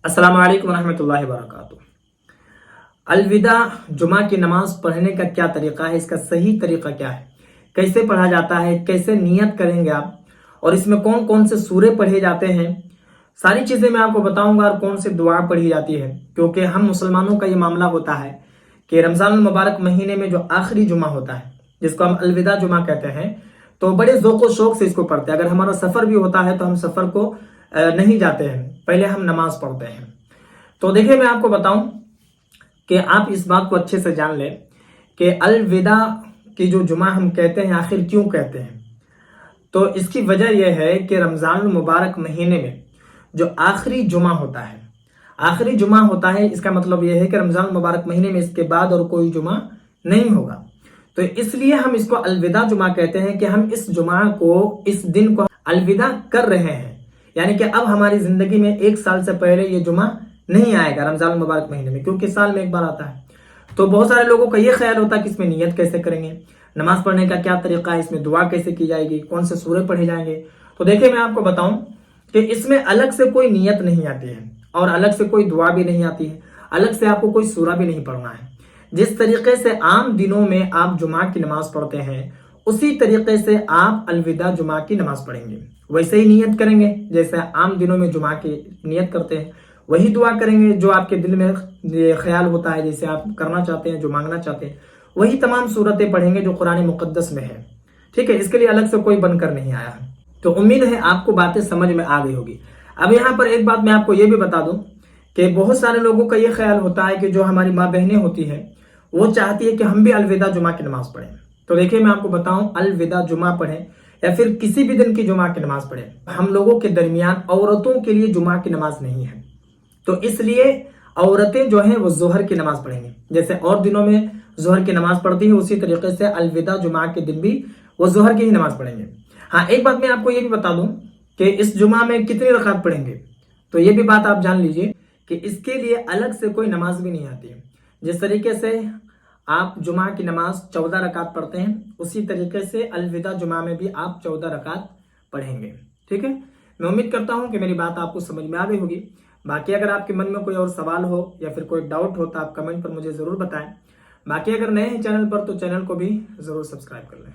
अस्सलाम वालेकुम रहमतुल्लाहि व बरकातुहू। अलविदा जुमा की नमाज पढ़ने का क्या तरीका है, इसका सही तरीका क्या है, कैसे पढ़ा जाता है, कैसे नियत करेंगे आप, और इसमें कौन कौन से सूरे पढ़े जाते हैं, सारी चीज़ें मैं आपको बताऊंगा। और कौन सी दुआ पढ़ी जाती है, क्योंकि हम मुसलमानों का ये मामला होता है कि रमज़ान मुबारक महीने में जो आखिरी जुमा होता है, जिसको हम अलविदा जुमा कहते हैं, तो बड़े ज़ौक़ शौक़ से इसको पढ़ते हैं। अगर हमारा सफ़र भी होता है तो हम सफ़र को नहीं जाते हैं, पहले हम नमाज पढ़ते हैं। तो देखिए, मैं आपको बताऊं कि आप इस बात को अच्छे से जान लें कि अलविदा की जो जुमा हम कहते हैं, आखिर क्यों कहते हैं। तो इसकी वजह यह है कि रमज़ान मुबारक महीने में जो आखिरी जुमा होता है, आखिरी जुमा होता है, इसका मतलब यह है कि रमज़ान मुबारक महीने में इसके बाद और कोई जुमा नहीं होगा। तो इसलिए हम इसको अलविदा जुमा कहते हैं कि हम इस जुमा को, इस दिन को अलविदा कर रहे हैं। यानी कि अब हमारी जिंदगी में एक साल से पहले ये जुमा नहीं आएगा रमज़ान मुबारक महीने में, क्योंकि साल में एक बार आता है। तो बहुत सारे लोगों का ये ख्याल होता है कि इसमें नियत कैसे करेंगे, नमाज पढ़ने का क्या तरीका है, इसमें दुआ कैसे की जाएगी, कौन से सूरे पढ़े जाएंगे। तो देखिए, मैं आपको बताऊं कि इसमें अलग से कोई नियत नहीं आती है और अलग से कोई दुआ भी नहीं आती है, अलग से आपको कोई सूरा भी नहीं पढ़ना है। जिस तरीके से आम दिनों में आप जुमा की नमाज पढ़ते हैं, उसी तरीके से आप अलविदा जुमा की नमाज पढ़ेंगे, वैसे ही नियत करेंगे जैसे आम दिनों में जुमा की नियत करते हैं। वही दुआ करेंगे जो आपके दिल में ख्याल होता है, जैसे आप करना चाहते हैं, जो मांगना चाहते हैं, वही तमाम सूरतें पढ़ेंगे जो कुरान मुकद्दस में है। ठीक है, इसके लिए अलग से कोई बनकर नहीं आया है। तो उम्मीद है आपको बातें समझ में आ गई होगी। अब यहाँ पर एक बात मैं आपको ये भी बता दूं कि बहुत सारे लोगों का ये ख्याल होता है कि जो हमारी माँ बहनें होती है, वो चाहती है कि हम भी अलविदा जुमा की नमाज पढ़ें। तो देखिए, मैं आपको बताऊं, अलविदा जुमा पढ़ें या फिर किसी भी दिन की जुमा की नमाज पढ़ें, हम लोगों के दरमियान औरतों के लिए जुमा की नमाज नहीं है। तो इसलिए औरतें जो हैं वो जोहर की नमाज पढ़ेंगे। जैसे और दिनों में जोहर की नमाज पढ़ती है, उसी तरीके से अलविदा जुमा के दिन भी वो जोहर की ही नमाज पढ़ेंगे। हाँ, एक बात मैं आपको ये भी बता दूं कि इस जुमा में कितनी रकात पढ़ेंगे, तो ये भी बात आप जान लीजिए कि इसके लिए अलग से कोई नमाज भी नहीं आती है। जिस तरीके से आप जुमा की नमाज 14 रकात पढ़ते हैं, उसी तरीके से अलविदा जुमा में भी आप 14 रकात पढ़ेंगे। ठीक है, मैं उम्मीद करता हूं कि मेरी बात आपको समझ में आ गई होगी। बाकी अगर आपके मन में कोई और सवाल हो या फिर कोई डाउट हो तो आप कमेंट पर मुझे ज़रूर बताएं। बाकी अगर नए हैं चैनल पर तो चैनल को भी ज़रूर सब्सक्राइब कर लें।